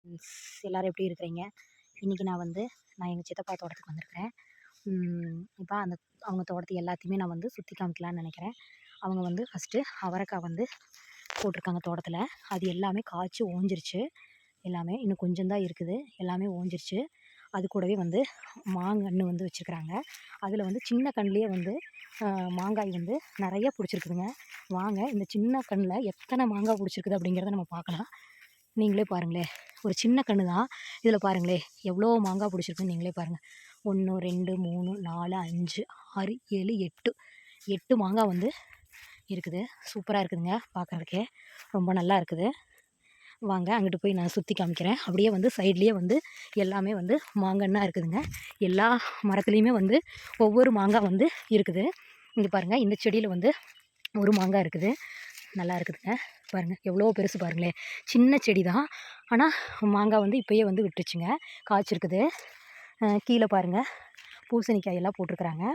Friends, எல்லோரும் எப்படி இருக்கிறீங்க? இன்றைக்கி நான் எங்கள் சித்தப்பா தோட்டத்துக்கு வந்திருக்கிறேன். இப்போ அவங்க தோட்டத்தை எல்லாத்தையுமே நான் சுற்றி காமிக்கலான்னு நினைக்கிறேன். அவங்க ஃபஸ்ட்டு அவரைக்காய் போட்டிருக்காங்க தோட்டத்தில். அது எல்லாமே காய்ச்சி ஓஞ்சிருச்சு. எல்லாமே இன்னும் கொஞ்சம் தான் இருக்குது. எல்லாமே ஓஞ்சிருச்சு. அது கூடவே மாங்கன்று வச்சுருக்குறாங்க. அதில் சின்ன கன்றுலேயே மாங்காய் நிறைய பிடிச்சிருக்குதுங்க. வாங்க இந்த சின்ன கன்றில் எத்தனை மாங்காய் பிடிச்சிருக்குது அப்படிங்கிறத நம்ம பார்க்கலாம். நீங்களே பாருங்களேன், ஒரு சின்ன கன்று தான். இதில் பாருங்களேன் எவ்வளோ மாங்காய் பிடிச்சிருக்குன்னு நீங்களே பாருங்கள். 1 2 3 4 5 6 7 8 மாங்காய் இருக்குது. சூப்பராக இருக்குதுங்க, பார்க்குறதுக்கே ரொம்ப நல்லா இருக்குது. வாங்க அங்கிட்டு போய் நான் சுற்றி காமிக்கிறேன். அப்படியே சைட்லேயே எல்லாமே மாங்கன்னா இருக்குதுங்க. எல்லா மரத்துலேயுமே ஒவ்வொரு மாங்காய் இருக்குது. இங்கே பாருங்கள், இந்த செடியில் ஒரு மாங்காய் இருக்குது. நல்லா இருக்குதுங்க. பாருங்கள் எவ்வளோ பெருசு பாருங்களேன். சின்ன செடி தான், ஆனால் மாங்காய் இப்போயே விட்டுருச்சுங்க, காய்ச்சிருக்குது. கீழே பாருங்கள் பூசணிக்காயெல்லாம் போட்டிருக்குறாங்க.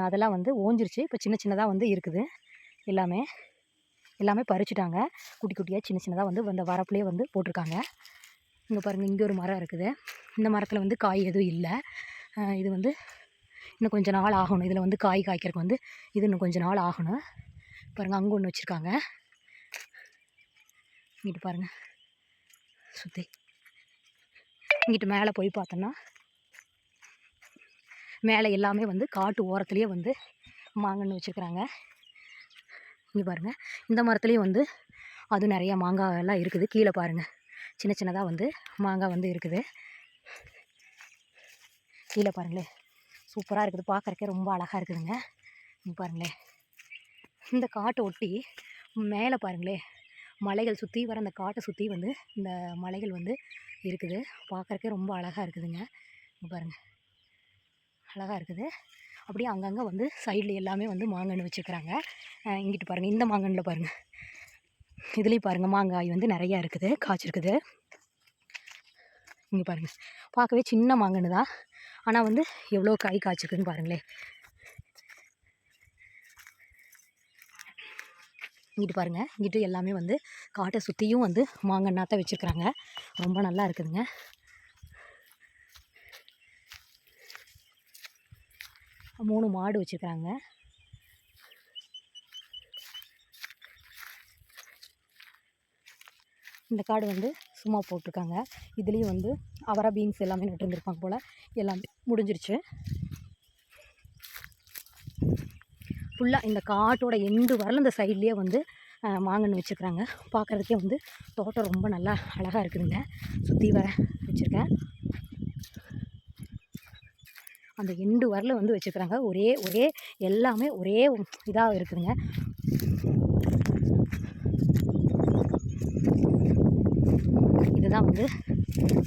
அதெல்லாம் ஓஞ்சிருச்சு. இப்போ சின்ன சின்னதாக இருக்குது. எல்லாமே பறிச்சுட்டாங்க. குட்டி குட்டியாக சின்ன சின்னதாக இந்த வரப்புலேயே போட்டிருக்காங்க. இங்கே பாருங்கள், இங்கே ஒரு மரம் இருக்குது. இந்த மரத்தில் காய் எதுவும் இல்லை. இது இன்னும் கொஞ்சம் நாள் ஆகணும். இதில் காய் காய்க்கிறதுக்கு இது இன்னும் கொஞ்சம் நாள் ஆகணும். பாருங்கள், அங்கே ஒன்று வச்சுருக்காங்க. இங்கிட்டு பாருங்கள், சுற்றி இங்கிட்டு மேலே போய் பார்த்தோன்னா மேலே எல்லாமே காட்டு ஓரத்துலேயே மாங்கன்று வச்சுருக்குறாங்க. இங்கே பாருங்கள், இந்த மரத்துலேயும் அது நிறைய மாங்காய் எல்லாம் இருக்குது. கீழே பாருங்கள், சின்ன சின்னதாக மாங்காய் இருக்குது. கீழே பாருங்களேன், சூப்பராக இருக்குது. பார்க்குறக்கே ரொம்ப அழகாக இருக்குதுங்க. இங்கே பாருங்களேன், இந்த காட்டை ஒட்டி மேலே பாருங்களேன், மலைகள் சுற்றி வர அந்த காட்டை சுற்றி இந்த மலைகள் இருக்குது. பார்க்குறக்கே ரொம்ப அழகாக இருக்குதுங்க. இங்கே பாருங்கள், அழகாக இருக்குது. அப்படியே அங்கங்கே சைடில் எல்லாமே மாங்கன்று வச்சுருக்குறாங்க. இங்கிட்டு பாருங்கள், இந்த மாங்கன்றில் பாருங்கள், இதுலேயும் பாருங்கள் மாங்காய் நிறையா இருக்குது, காய்ச்சிருக்குது. இங்கே பாருங்கள், பார்க்கவே சின்ன மாங்கன்று தான், ஆனால் எவ்வளோ காய் காய்ச்சிருக்குதுன்னு பாருங்களேன். இங்கிட்டு பாருங்கள், இங்கிட்டு எல்லாமே காட்டை சுற்றியும் மாங்கன்னாத்தான் வச்சுருக்குறாங்க. ரொம்ப நல்லா இருக்குதுங்க. மூணு மாடு வச்சுருக்குறாங்க. இந்த காடு சும்மா போட்டிருக்காங்க. இதுலேயும் அவரை பீன்ஸ் எல்லாமே நட்டுருந்துருப்பாங்க போல். எல்லாமே முடிஞ்சிருச்சு. ஃபுல்லாக இந்த காட்டோட எண்டு வரல இந்த சைட்லேயே மாங்கன்று வச்சுருக்குறாங்க. பார்க்குறதுக்கே தோட்டம் ரொம்ப நல்லா அழகாக இருக்குதுங்க. சுற்றி வர வச்சுருக்கேன். அந்த எண்டு வரல வச்சுருக்குறாங்க. ஒரே எல்லாமே ஒரே இதாக இருக்குதுங்க. இதுதான்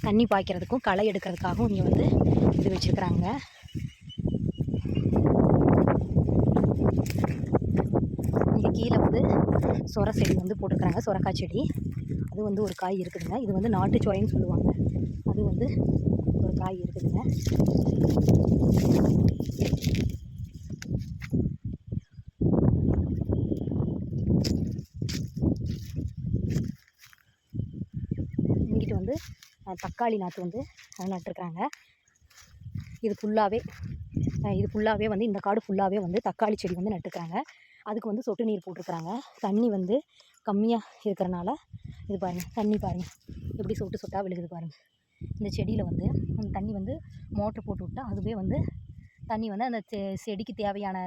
தண்ணி பாய்க்கிறதுக்கும் களை எடுக்கிறதுக்காகவும் இங்கே இது வச்சுருக்குறாங்க. இங்கே கீழே சொர செடி போட்டிருக்காங்க, சொரக்காய் செடி. அது ஒரு காய் இருக்குதுங்க. இது நாட்டு சோரைன்னு சொல்லுவாங்க. அது ஒரு காய் இருக்குதுங்க. இங்கிட்டு தக்காளி நாற்று நட்டுருக்குறாங்க. இது ஃபுல்லாகவே இந்த காடு ஃபுல்லாகவே தக்காளி செடி நட்டுருக்குறாங்க. அதுக்கு சொட்டு நீர் போட்டிருக்குறாங்க. தண்ணி கம்மியாக இருக்கிறனால இது பாருங்கள், தண்ணி பாருங்கள் எப்படி சொட்டு சொட்டாக விழுகுது பாருங்கள். இந்த செடியில் தண்ணி மோட்ரு போட்டு விட்டால் அதுவே தண்ணி அந்த செடிக்கு தேவையான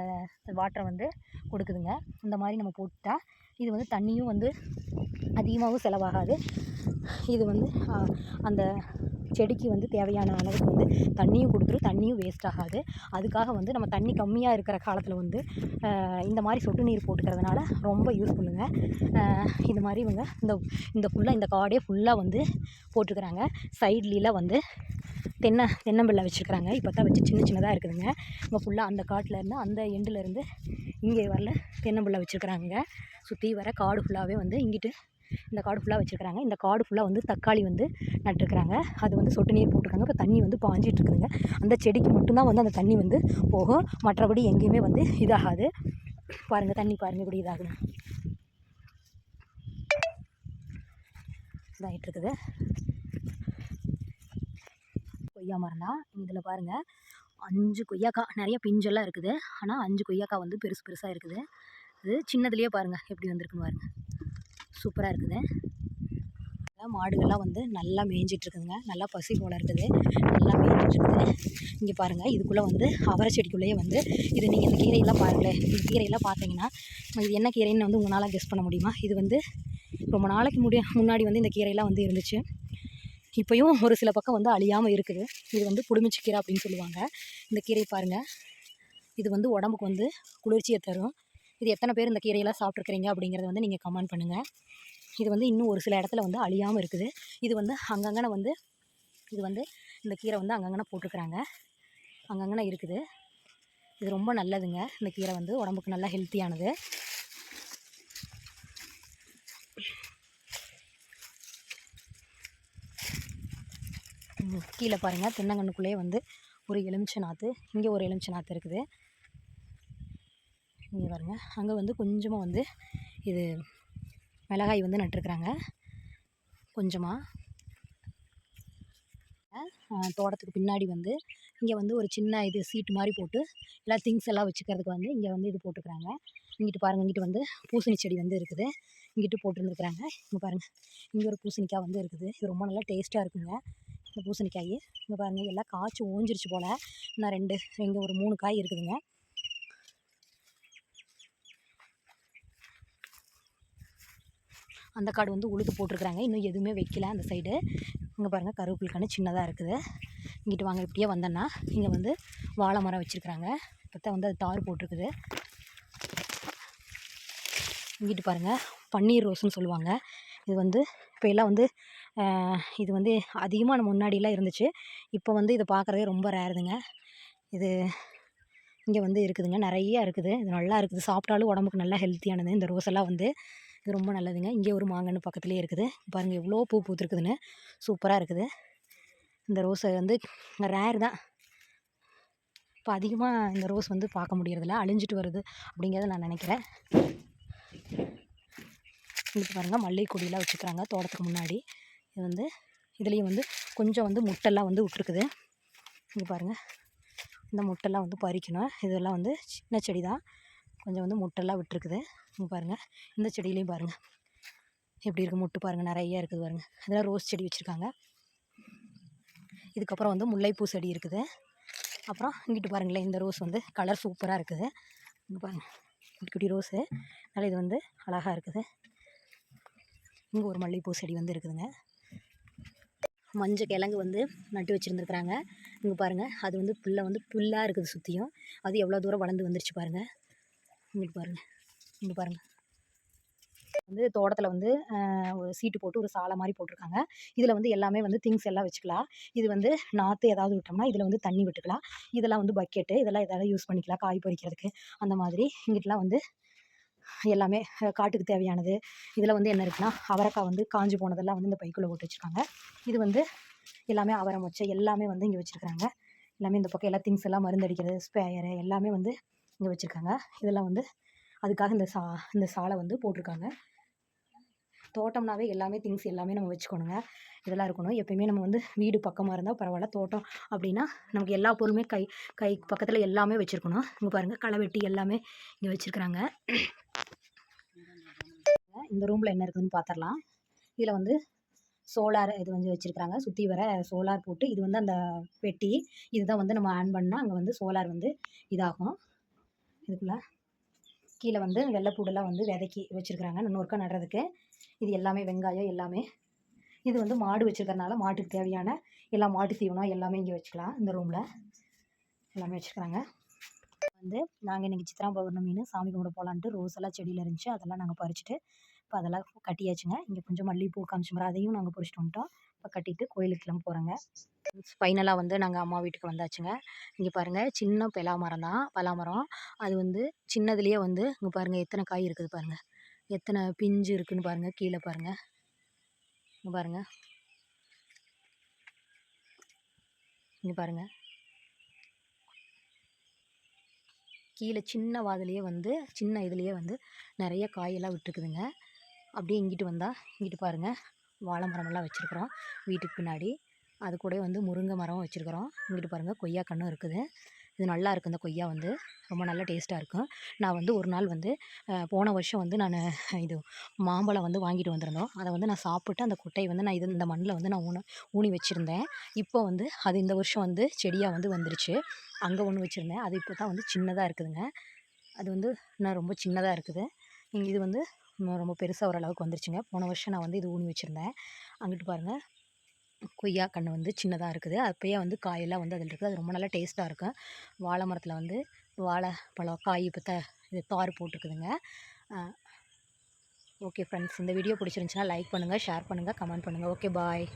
வாட்டரை கொடுக்குதுங்க. இந்த மாதிரி நம்ம போட்டால் இது தண்ணியும் அதிகமாகவும் செலவாகாது. இது அந்த செடிக்கு தேவையான அளவுக்கு தண்ணியும் கொடுத்துரும், தண்ணியும் வேஸ்ட் ஆகாது. அதுக்காக நம்ம தண்ணி கம்மியாக இருக்கிற காலத்தில் இந்த மாதிரி சொட்டு நீர் போட்டுக்கிறதுனால ரொம்ப யூஸ்ஃபுல்லுங்க. இது மாதிரி இந்த காடே ஃபுல்லாக போட்டிருக்குறாங்க. சைட்லியில் தென்னம்பிள்ளை வச்சுருக்குறாங்க. இப்போ தான் வச்சு சின்ன சின்னதாக இருக்குதுங்க. இங்கே ஃபுல்லாக அந்த காட்டிலேருந்து அந்த எண்டுலேருந்து இங்கே வரல தென்னம்பிள்ளை வச்சுருக்குறாங்க. சுற்றி வர காடு ஃபுல்லாகவே இங்கிட்டு இந்த காடு ஃபுல்லாக வச்சுருக்குறாங்க. இந்த காடு ஃபுல்லாக தக்காளி நட்டுருக்குறாங்க. அது சொட்டு நீர் போட்டிருக்காங்க. இப்போ தண்ணி பாஞ்சிட்டு இருக்குதுங்க. அந்த செடிக்கு மட்டும்தான் அந்த தண்ணி போகும். மற்றபடி எங்கேயுமே இதாகாது. பாருங்கள், தண்ணி பாருங்கள் இப்படி இதாகுது, இதாகிட்டு இருக்குது. கொய்யா மரம் தான். இதில் பாருங்கள் 5 கொய்யாக்கா நிறைய பிஞ்செல்லாம் இருக்குது. ஆனால் 5 கொய்யாக்கா வந்து பெருசு பெருசாக இருக்குது. இது சின்னதுலேயே பாருங்கள் எப்படி வந்திருக்குன்னு பாருங்கள். சூப்பராக இருக்குது. மாடுகள்லாம் வந்து நல்லா மேய்ஞ்சிட்ருக்குதுங்க. நல்லா பசி போல் இருக்குது. நல்லா மேய்ஞ்சிட்ருக்குது. இங்கே பாருங்கள் இதுக்குள்ளே வந்து அவரை செடிக்குள்ளேயே வந்து இது நீங்கள் இந்த கீரையெல்லாம் பாருங்களேன். இந்த கீரையெல்லாம் பார்த்தீங்கன்னா இது என்ன கீரைன்னு வந்து உங்களால் கெஸ் பண்ண முடியுமா? இது வந்து ரொம்ப நாளைக்கு முன்னாடி வந்து இந்த கீரையெல்லாம் வந்து இருந்துச்சு. இப்போயும் ஒரு சில பக்கம் வந்து அழியாமல் இருக்குது. இது வந்து புடுமிச்சி கீரை அப்படின்னு சொல்லுவாங்க. இந்த கீரை பாருங்கள். இது வந்து உடம்புக்கு வந்து குளிர்ச்சியை தரும். இது எத்தனை பேர் இந்த கீரையெல்லாம் சாப்பிட்ருக்கிறீங்க அப்படிங்கிறத வந்து நீங்கள் கமெண்ட் பண்ணுங்கள். இது வந்து இன்னும் ஒரு சில இடத்துல வந்து அழியாமல் இருக்குது. இது வந்து அங்கங்கன வந்து இது வந்து இந்த கீரை வந்து அங்கங்கன போட்டிருக்கிறாங்க. அங்கங்கன இருக்குது. இது ரொம்ப நல்லதுங்க. இந்த கீரை வந்து உடம்புக்கு நல்லா ஹெல்த்தியானது. கீழே பாருங்கள் தென்னங்கன்றுக்குள்ளேயே வந்து ஒரு எலுமிச்சை நாற்று, இங்கே ஒரு எலுமிச்சை நாற்று இருக்குது. இங்கே பாருங்கள் அங்கே வந்து கொஞ்சமாக வந்து இது மிளகாய் வந்து நட்டுருக்குறாங்க. கொஞ்சமாக தோட்டத்துக்கு பின்னாடி வந்து இங்கே வந்து ஒரு சின்ன இது சீட்டு மாதிரி போட்டு எல்லா திங்ஸ் எல்லாம் வச்சுக்கிறதுக்கு வந்து இங்கே வந்து இது போட்டுக்கிறாங்க. இங்கிட்டு பாருங்கள் இங்கிட்டு வந்து பூசணி செடி வந்து இருக்குது. இங்கிட்டு போட்டுருந்துருக்குறாங்க. இங்கே பாருங்கள் இங்கே ஒரு பூசணிக்காய் வந்து இருக்குது. இது ரொம்ப நல்லா டேஸ்ட்டாக இருக்குங்க இந்த பூசணிக்காய். இங்கே பாருங்கள் எல்லாம் காய்ச்சி ஓஞ்சிருச்சு போல். இன்னும் இங்கே ஒரு 3 காய் இருக்குதுங்க. அந்த காடு வந்து உழுது போட்டிருக்குறாங்க. இன்னும் எதுவுமே வைக்கல அந்த சைடு. இங்கே பாருங்கள் கருவேப்பிலை கன்று சின்னதாக இருக்குது. இங்கிட்டு வாங்க இப்படியே வந்தோன்னா இங்கே வந்து வாழை மரம் வச்சுருக்குறாங்க. இப்போ வந்து அது தார் போட்டிருக்குது. இங்கிட்டு பாருங்கள் பன்னீர் ரோஸ்ன்னு சொல்லுவாங்க. இது வந்து இப்போ எல்லாம் வந்து இது வந்து அதிகமாக நம்ம முன்னாடியெல்லாம் இருந்துச்சு. இப்போ வந்து இதை பார்க்குறதே ரொம்ப ரேருதுங்க. இது இங்கே வந்து இருக்குதுங்க. நிறையா இருக்குது. இது நல்லா இருக்குது. சாப்பிட்டாலும் உடம்புக்கு நல்லா ஹெல்த்தியானது. இந்த ரோஸ் எல்லாம் வந்து இது ரொம்ப நல்லதுங்க. இங்கே ஒரு மாங்கன்று பக்கத்துலேயே இருக்குது. பாருங்கள் எவ்வளோ பூ பூத்துருக்குதுன்னு. சூப்பராக இருக்குது. இந்த ரோஸை வந்து ரேர் தான். இப்போ அதிகமாக இந்த ரோஸ் வந்து பார்க்க முடியறதில்ல. அழிஞ்சிட்டு வருது அப்படிங்கிறத நான் நினைக்கிறேன். இங்கே பாருங்கள் மல்லிகை கொடியெல்லாம் வச்சுக்கிறாங்க தோட்டத்துக்கு முன்னாடி. இது வந்து இதுலேயும் வந்து கொஞ்சம் வந்து முட்டெல்லாம் வந்து விட்ருக்குது. இங்கே பாருங்கள் இந்த முட்டெல்லாம் வந்து பறிக்கணும். இதெல்லாம் வந்து சின்ன செடி தான். கொஞ்சம் வந்து முட்டெல்லாம் விட்டுருக்குது. இங்கே பாருங்கள் இந்த செடியிலையும் பாருங்கள் எப்படி இருக்குது. முட்டு பாருங்கள் நிறையா இருக்குது பாருங்கள். இதெல்லாம் ரோஸ் செடி வச்சுருக்காங்க. இதுக்கப்புறம் வந்து முல்லைப்பூ செடி இருக்குது. அப்புறம் இங்கிட்டு பாருங்களேன் இந்த ரோஸ் வந்து கலர் சூப்பராக இருக்குது. இங்கே பாருங்கள் குட்டி குட்டி ரோஸு. அதனால் இது வந்து அழகாக இருக்குது. இங்கே ஒரு மல்லிகைப்பூ செடி வந்து இருக்குதுங்க. மஞ்சள் கிழங்கு வந்து நட்டு வச்சுருந்துருக்குறாங்க. இங்கே பாருங்கள் அது வந்து புல்லாக இருக்குது சுற்றியும். அது எவ்வளோ தூரம் வளர்ந்து வந்துருச்சு பாருங்கள். இங்கிட்டு பாருங்கள் இங்கே பாருங்கள் வந்து தோட்டத்தில் வந்து ஒரு சீட்டு போட்டு ஒரு சாலை மாதிரி போட்டிருக்காங்க. இதில் வந்து எல்லாமே வந்து திங்ஸ் எல்லாம் வச்சுக்கலாம். இது வந்து நாற்று ஏதாவது விட்டோம்னா இதில் வந்து தண்ணி விட்டுக்கலாம். இதெல்லாம் வந்து பக்கெட்டு இதெல்லாம் எதாவது யூஸ் பண்ணிக்கலாம் காய் பறிக்கிறதுக்கு அந்த மாதிரி. இங்கிட்டலாம் வந்து எல்லாமே காட்டுக்கு தேவையானது. இதில் வந்து என்ன இருக்குன்னா அவரைக்காய் வந்து காஞ்சி போனதெல்லாம் வந்து இந்த பைக்குள்ளே போட்டு வச்சுருக்காங்க. இது வந்து எல்லாமே அவரை மொச்சை எல்லாமே வந்து இங்கே வச்சுருக்குறாங்க. எல்லாமே இந்த பக்கம் எல்லா திங்ஸ் எல்லாம் மருந்தடிக்கிறது ஸ்ப்ரேயரு எல்லாமே வந்து இங்கே வச்சுருக்காங்க. இதெல்லாம் வந்து அதுக்காக இந்த சாலை வந்து போட்டிருக்காங்க. தோட்டம்னாவே எல்லாமே திங்ஸ் எல்லாமே நம்ம வச்சுக்கணுங்க. இதெல்லாம் இருக்கணும். எப்பயுமே நம்ம வந்து வீடு பக்கமாக இருந்தால் பரவாயில்ல. தோட்டம் அப்படின்னா நமக்கு எல்லா பொருளுமே கை பக்கத்தில் எல்லாமே வச்சுருக்கணும். இங்கே பாருங்கள் களைவெட்டி எல்லாமே இங்கே வச்சுருக்குறாங்க. இந்த ரூமில் என்ன இருக்குதுன்னு பார்த்துடலாம். இதில் வந்து சோலார் இது வந்து வச்சுருக்குறாங்க. சுற்றி வர சோலார் போட்டு இது வந்து அந்த பெட்டி இதுதான் வந்து நம்ம ஆன் பண்ணால் அங்கே வந்து சோலார் வந்து இதாகும். இதுக்குள்ளே கீழே வந்து வெள்ளைப்பூடெல்லாம் வந்து விதைக்கி வச்சுருக்குறாங்க இன்னொருக்கா நடுறதுக்கு. இது எல்லாமே வெங்காயம் எல்லாமே. இது வந்து மாடு வச்சுருக்கறனால மாட்டுக்கு தேவையான எல்லா மாட்டு தீவனம் எல்லாமே இங்கே வச்சுக்கலாம். இந்த ரூமில் எல்லாமே வச்சுருக்குறாங்க. வந்து நாங்கள் இன்றைக்கி சித்ரா பௌர்ணமின்னு சாமி கும்பிட போகலான்ட்டு ரோஸ் எல்லாம் செடியில் இருந்துச்சு. அதெல்லாம் நாங்கள் பறிச்சுட்டு இப்போ அதெல்லாம் கட்டியாச்சுங்க. இங்கே கொஞ்சம் மல்லிகைப்பூ காமிச்சோம் அதையும் நாங்கள் பறிச்சுட்டு வந்துட்டோம். இப்போ கட்டிட்டு கோயிலுக்கு கிளம்ப போகிறோங்க. ஃபைனலாக வந்து நாங்கள் அம்மா வீட்டுக்கு வந்தாச்சுங்க. இங்கே பாருங்கள் சின்ன பலாமரம் தான் பலாமரம். அது வந்து சின்னதுலேயே வந்து இங்கே பாருங்கள் எத்தனை காய் இருக்குது பாருங்கள். எத்தனை பிஞ்சு இருக்குதுன்னு பாருங்கள். கீழே பாருங்கள் இங்கே பாருங்கள் இங்கே பாருங்கள் கீழே சின்ன வாதிலேயே வந்து சின்ன இதுலேயே வந்து நிறைய காயெல்லாம் விட்டுருக்குதுங்க. அப்படியே இங்கிட்டு வந்தால் இங்கிட்டு பாருங்கள் வாழை மரமெல்லாம் வச்சுருக்குறோம் வீட்டுக்கு பின்னாடி. அது கூட வந்து முருங்கை மரம் வச்சுருக்குறோம். இங்கிட்டு பாருங்கள் கொய்யா கன்றும் இருக்குது. இது நல்லா இருக்குது. இந்த கொய்யா வந்து ரொம்ப நல்ல டேஸ்ட்டாக இருக்கும். நான் வந்து ஒரு நாள் வந்து போன வருஷம் வந்து நான் இது மாம்பழம் வந்து வாங்கிட்டு வந்திருந்தோம். அதை வந்து நான் சாப்பிட்டு அந்த கொட்டையை வந்து நான் இந்த மண்ணில் வந்து நான் ஊனி வச்சுருந்தேன். இப்போ வந்து அது இந்த வருஷம் வந்து செடியாக வந்து வந்துருச்சு. அங்கே ஒன்று வச்சுருந்தேன். அது இப்போ தான் வந்து சின்னதாக இருக்குதுங்க. அது வந்து இன்னும் ரொம்ப சின்னதாக இருக்குது. இது வந்து ரொம்ப பெருசாக ஓரளவுக்கு வந்துருச்சுங்க. போன வருஷம் நான் வந்து இது ஊனி வச்சுருந்தேன். அங்கிட்டு பாருங்கள் கொய்யா கன்று வந்து சின்னதாக இருக்குது. அப்பயே வந்து காயெல்லாம் வந்து அதில் இருக்குது. அது ரொம்ப நல்லா டேஸ்ட்டாக இருக்கும். வாழை மரத்தில் வந்து வாழைப்பழம் காய் இப்போ இது தார் போட்டிருக்குதுங்க. ஓகே ஃப்ரெண்ட்ஸ், இந்த வீடியோ பிடிச்சிருந்துச்சுன்னா லைக் பண்ணுங்கள், ஷேர் பண்ணுங்கள், கமெண்ட் பண்ணுங்கள். Okay bye.